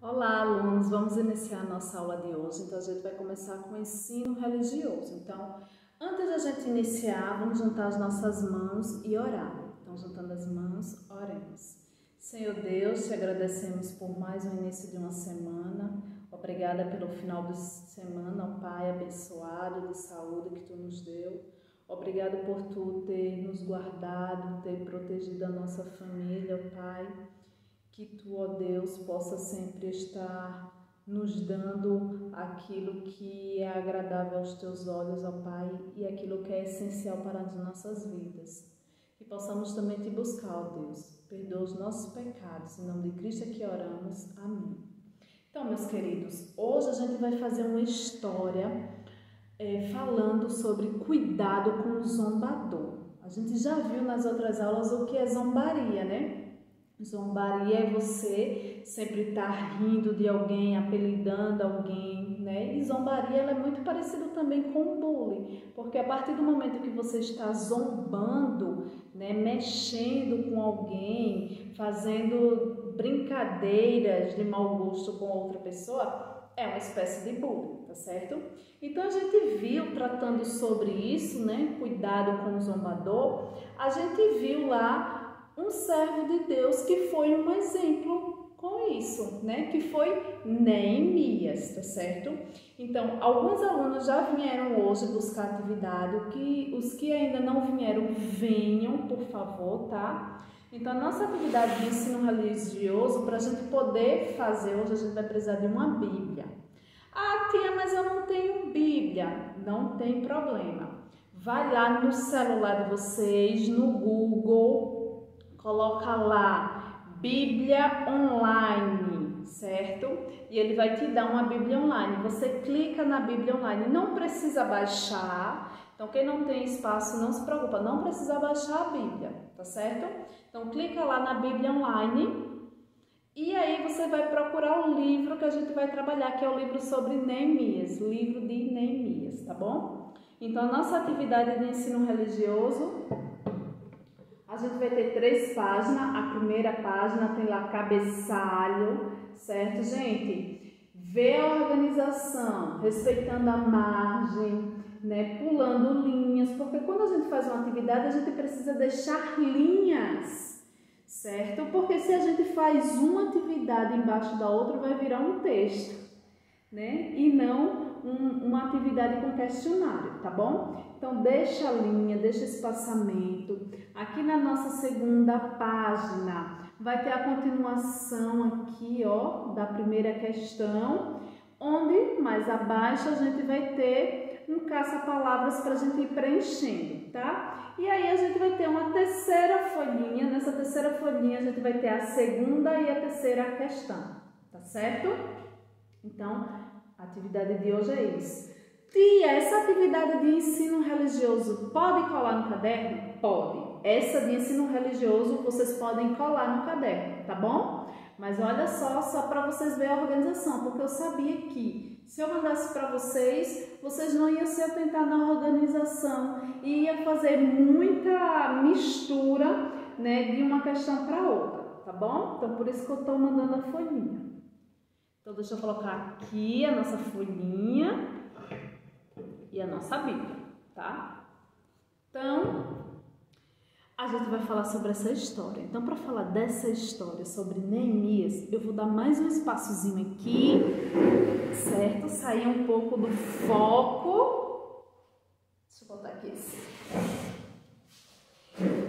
Olá, alunos! Vamos iniciar a nossa aula de hoje. Então, a gente vai começar com o ensino religioso. Então, antes da gente iniciar, vamos juntar as nossas mãos e orar. Então, juntando as mãos, oremos. Senhor Deus, te agradecemos por mais um início de uma semana. Obrigada pelo final de semana, ó Pai abençoado, de saúde que Tu nos deu. Obrigado por Tu ter nos guardado, ter protegido a nossa família, ó Pai. Que Tu, ó Deus, possa sempre estar nos dando aquilo que é agradável aos Teus olhos, ó Pai, e aquilo que é essencial para as nossas vidas. Que possamos também Te buscar, ó Deus. Perdoa os nossos pecados. Em nome de Cristo é que oramos. Amém. Então, meus queridos, hoje a gente vai fazer uma história falando sobre cuidado com o zombador. A gente já viu nas outras aulas o que é zombaria, né? Zombaria é você sempre estar rindo de alguém, apelidando alguém, né? E zombaria ela é muito parecida também com bullying, porque a partir do momento que você está zombando, né, mexendo com alguém, fazendo brincadeiras de mau gosto com outra pessoa, é uma espécie de bullying, tá certo? Então a gente viu, tratando sobre isso, né, cuidado com o zombador, a gente viu lá um servo de Deus que foi um exemplo com isso, né? Que foi Neemias, tá certo? Então, alguns alunos já vieram hoje buscar atividade, os que ainda não vieram, venham, por favor, tá? Então, a nossa atividade de ensino religioso, para a gente poder fazer hoje, a gente vai precisar de uma Bíblia. Ah, tia, mas eu não tenho Bíblia. Não tem problema. Vai lá no celular de vocês, no Google, coloca lá Bíblia Online, certo? E ele vai te dar uma Bíblia Online. Você clica na Bíblia Online, não precisa baixar. Então, quem não tem espaço, não se preocupa, não precisa baixar a Bíblia, tá certo? Então, clica lá na Bíblia Online e aí você vai procurar o livro que a gente vai trabalhar, que é o livro sobre Neemias, o livro de Neemias, tá bom? Então, a nossa atividade de ensino religioso, a gente vai ter 3 páginas. A primeira página tem lá cabeçalho, certo, gente? Vê a organização, respeitando a margem, né? Pulando linhas, porque quando a gente faz uma atividade, a gente precisa deixar linhas, certo? Porque se a gente faz uma atividade embaixo da outra, vai virar um texto, né? E não uma atividade com questionário, tá bom? Então, deixa a linha, deixa espaçamento. Aqui na nossa segunda página, vai ter a continuação aqui, ó, da primeira questão, onde mais abaixo a gente vai ter um caça-palavras para a gente ir preenchendo, tá? E aí a gente vai ter uma terceira folhinha. Nessa terceira folhinha a gente vai ter a segunda e a terceira questão, tá certo? Então, a atividade de hoje é isso. Tia, essa atividade de ensino religioso pode colar no caderno? Pode. Essa de ensino religioso vocês podem colar no caderno, tá bom? Mas olha só para vocês verem a organização, porque eu sabia que se eu mandasse para vocês, vocês não iam se atentar na organização e ia fazer muita mistura, né, de uma questão para outra, tá bom? Então, por isso que eu estou mandando a folhinha. Então, deixa eu colocar aqui a nossa folhinha e a nossa Bíblia, tá? Então, a gente vai falar sobre essa história. Então, para falar dessa história sobre Neemias, eu vou dar mais um espaçozinho aqui, certo? Sair um pouco do foco. Deixa eu botar aqui assim.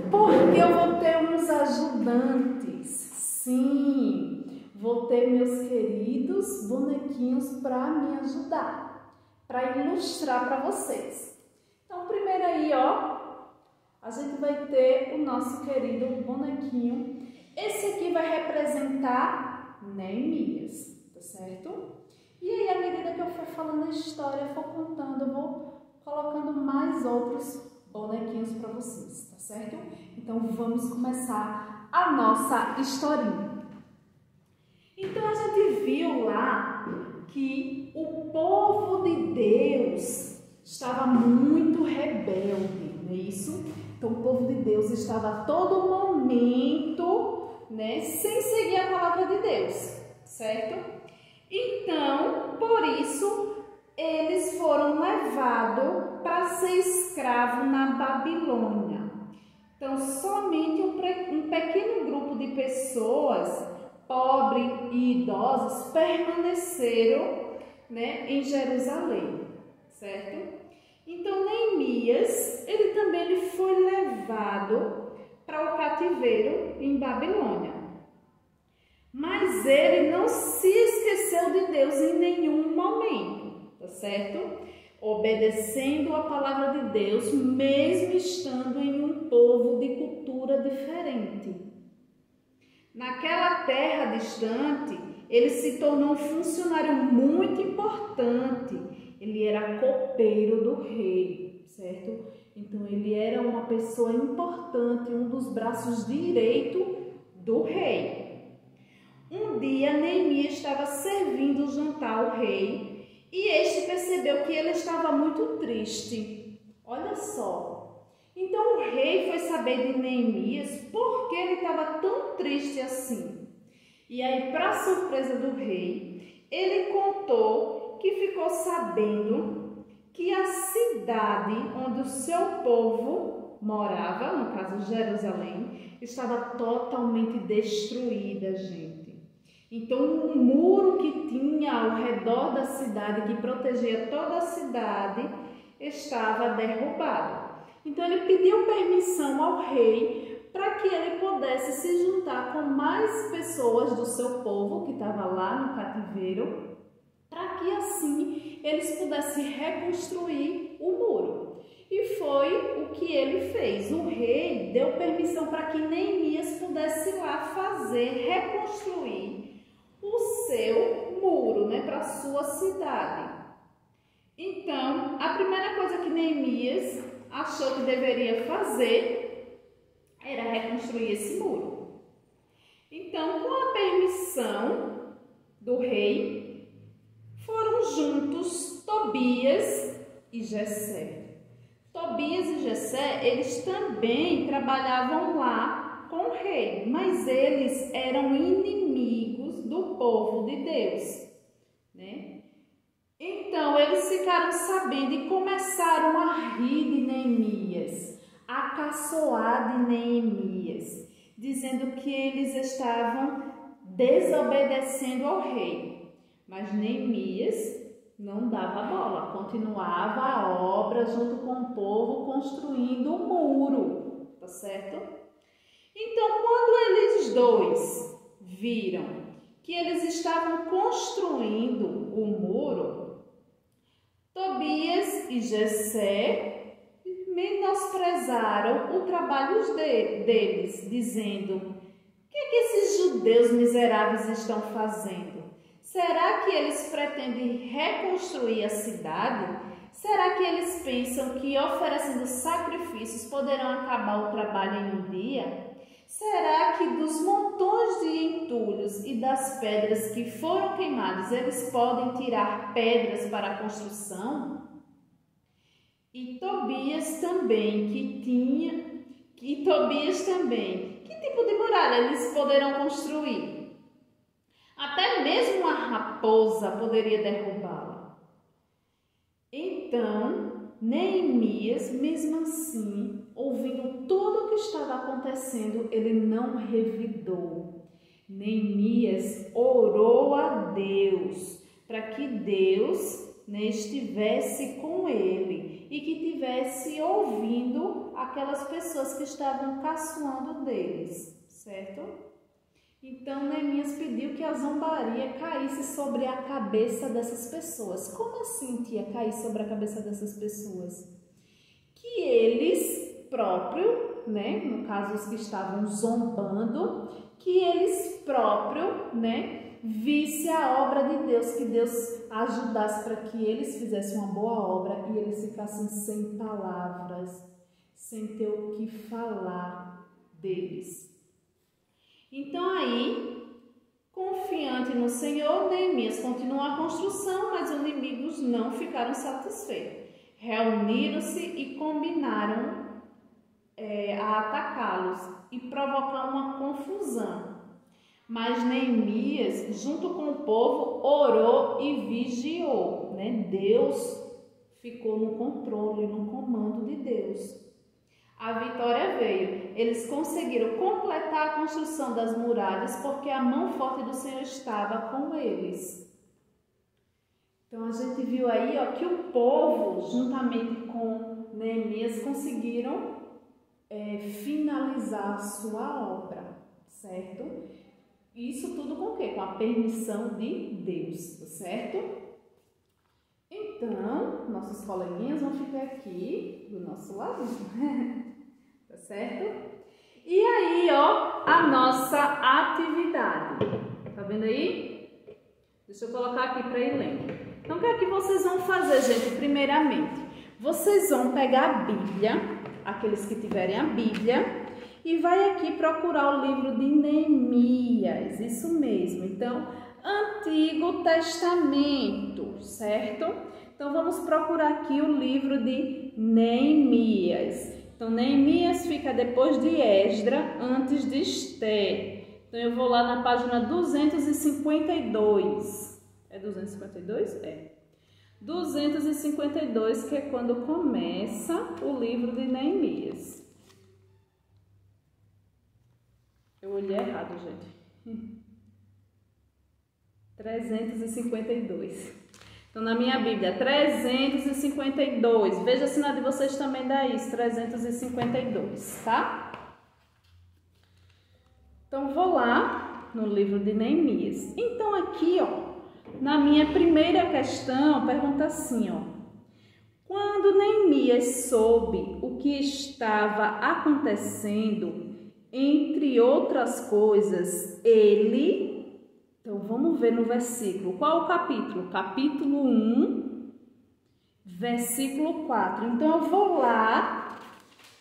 Porque eu vou ter uns ajudantes, sim. Vou ter meus queridos bonequinhos para me ajudar, para ilustrar para vocês. Então, primeiro aí, ó, a gente vai ter o nosso querido bonequinho. Esse aqui vai representar Neemias, tá certo? E aí, à medida que eu for falando a história, eu for contando, eu vou colocando mais outros bonequinhos para vocês, tá certo? Então, vamos começar a nossa historinha. Então, a gente viu lá que o povo de Deus estava muito rebelde, não é isso? Então, o povo de Deus estava a todo momento, né, sem seguir a palavra de Deus, certo? Então, por isso, eles foram levados para ser escravos na Babilônia. Então, somente um pequeno grupo de pessoas, pobres e idosos, permaneceram, né, em Jerusalém, certo? Então, Neemias, ele foi levado para o cativeiro em Babilônia. Mas ele não se esqueceu de Deus em nenhum momento, tá certo? Obedecendo a palavra de Deus, mesmo estando em um povo de cultura diferente. Naquela terra distante, ele se tornou um funcionário muito importante. Ele era copeiro do rei, certo? Então, ele era uma pessoa importante, um dos braços direitos do rei. Um dia, Neemias estava servindo o jantar ao rei e este percebeu que ele estava muito triste. Olha só. Então, o rei foi saber de Neemias por que ele estava tão triste assim. E aí, para surpresa do rei, ele contou que ficou sabendo que a cidade onde o seu povo morava, no caso Jerusalém, estava totalmente destruída, gente. Então, o muro que tinha ao redor da cidade, que protegia toda a cidade, estava derrubado. Então, ele pediu permissão ao rei para que ele pudesse se juntar com mais pessoas do seu povo, que estava lá no cativeiro, para que assim eles pudessem reconstruir o muro. E foi o que ele fez. O rei deu permissão para que Neemias pudesse ir lá reconstruir o seu muro, né, para a sua cidade. Então, a primeira coisa que Neemias achou que deveria fazer era reconstruir esse muro. Então, com a permissão do rei, foram juntos Tobias e Gessé. Tobias e Gessé, eles também trabalhavam lá com o rei, mas eles eram inimigos do povo de Deus, né? Então, eles ficaram sabendo e começaram a rir de Neemias, a caçoar de Neemias, dizendo que eles estavam desobedecendo ao rei. Mas Neemias não dava bola, continuava a obra junto com o povo, construindo o muro, tá certo? Então, quando eles dois viram que eles estavam construindo o muro, Tobias e Gessé menosprezaram o trabalho deles, dizendo: o que é que esses judeus miseráveis estão fazendo? Será que eles pretendem reconstruir a cidade? Será que eles pensam que oferecendo sacrifícios poderão acabar o trabalho em um dia? Será que dos montões de entulhos e das pedras que foram queimados, eles podem tirar pedras para a construção? E Tobias também, que tipo de muralha eles poderão construir? Até mesmo uma raposa poderia derrubá-la. Então, Neemias, mesmo assim, ouvindo tudo o que estava acontecendo, ele não revidou. Neemias orou a Deus para que Deus, né, estivesse com ele e que tivesse ouvindo aquelas pessoas que estavam caçoando deles, certo? Então, Neemias pediu que a zombaria caísse sobre a cabeça dessas pessoas. Como assim que ia cair sobre a cabeça dessas pessoas? Que eles próprios, né, no caso os que estavam zombando, que eles próprios, né, visse a obra de Deus, que Deus ajudasse para que eles fizessem uma boa obra e eles ficassem sem palavras, sem ter o que falar deles. Então aí, confiante no Senhor, Neemias continuou a construção, mas os inimigos não ficaram satisfeitos. Reuniram-se e combinaram a atacá-los e provocar uma confusão. Mas Neemias, junto com o povo, orou e vigiou, né? Deus ficou no controle, no comando de Deus. A vitória veio. Eles conseguiram completar a construção das muralhas porque a mão forte do Senhor estava com eles. Então a gente viu aí, ó, que o povo, juntamente com Neemias, conseguiram finalizar a sua obra, certo? Isso tudo com o quê? Com a permissão de Deus, tá certo? Então, nossos coleguinhas vão ficar aqui do nosso lado, tá certo? E aí, ó, a nossa atividade. Tá vendo aí? Deixa eu colocar aqui para ir lendo. Então, o que é que vocês vão fazer, gente? Primeiramente, vocês vão pegar a Bíblia, aqueles que tiverem a Bíblia, e vai aqui procurar o livro de Neemias, isso mesmo. Então, Antigo Testamento, certo? Então, vamos procurar aqui o livro de Neemias. Então, Neemias fica depois de Esdra, antes de Esther. Então, eu vou lá na página 252. É 252? É. 252, que é quando começa o livro de Neemias. Eu olhei errado, gente. 352. Então, na minha Bíblia, 352. Veja se na de vocês também dá isso, 352, tá? Então, vou lá no livro de Neemias. Então, aqui, ó, na minha primeira questão, pergunta assim, ó. Quando Neemias soube o que estava acontecendo, entre outras coisas, ele... Então, vamos ver no versículo. Qual o capítulo? Capítulo 1, versículo 4. Então, eu vou lá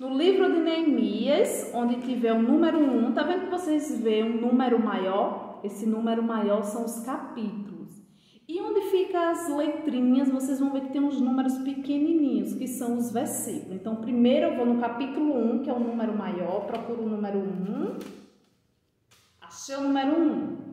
no livro de Neemias, onde tiver o número 1. Tá vendo que vocês veem um número maior? Esse número maior são os capítulos. E onde ficam as letrinhas, vocês vão ver que tem uns números pequenininhos, que são os versículos. Então, primeiro eu vou no capítulo 1, que é o número maior. Procuro o número 1. Achei o número 1.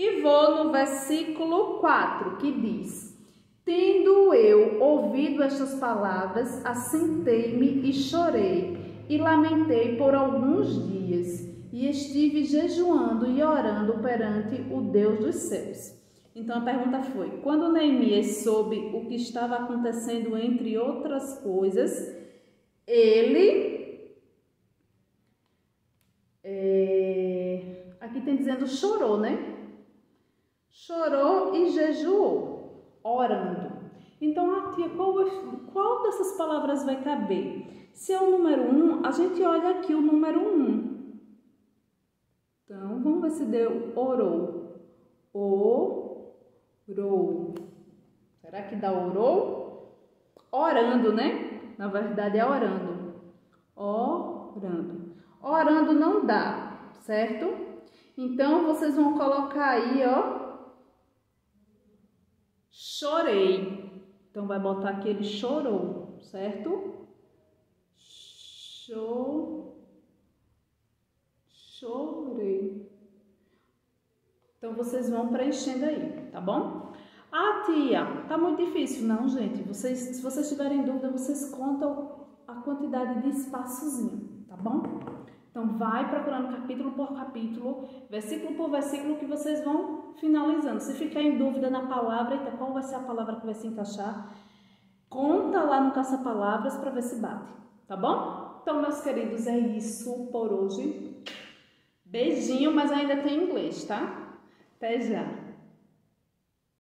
E vou no versículo 4, que diz: Tendo eu ouvido estas palavras, assentei-me e chorei, e lamentei por alguns dias, e estive jejuando e orando perante o Deus dos céus. Então a pergunta foi: quando Neemias soube o que estava acontecendo, entre outras coisas, ele... aqui tem dizendo chorou, né? Chorou e jejuou, orando. Então, a tia, qual dessas palavras vai caber? Se é o número 1, a gente olha aqui o número 1. Então, vamos ver se deu orou. Orou. Será que dá orou? Orando, né? Na verdade é orando. Orando. Orando não dá, certo? Então, vocês vão colocar aí, ó. Chorei. Então, vai botar aqui, ele chorou, certo? Chorei. Então, vocês vão preenchendo aí, tá bom? Ah, tia, tá muito difícil. Não, gente. Se vocês tiverem dúvida, vocês contam a quantidade de espaçozinho, tá bom? Então, vai procurando capítulo por capítulo, versículo por versículo, que vocês vão finalizando. Se ficar em dúvida na palavra, então qual vai ser a palavra que vai se encaixar, conta lá no caça-palavras para ver se bate, tá bom? Então, meus queridos, é isso por hoje. Beijinho, mas ainda tem inglês, tá? Até já!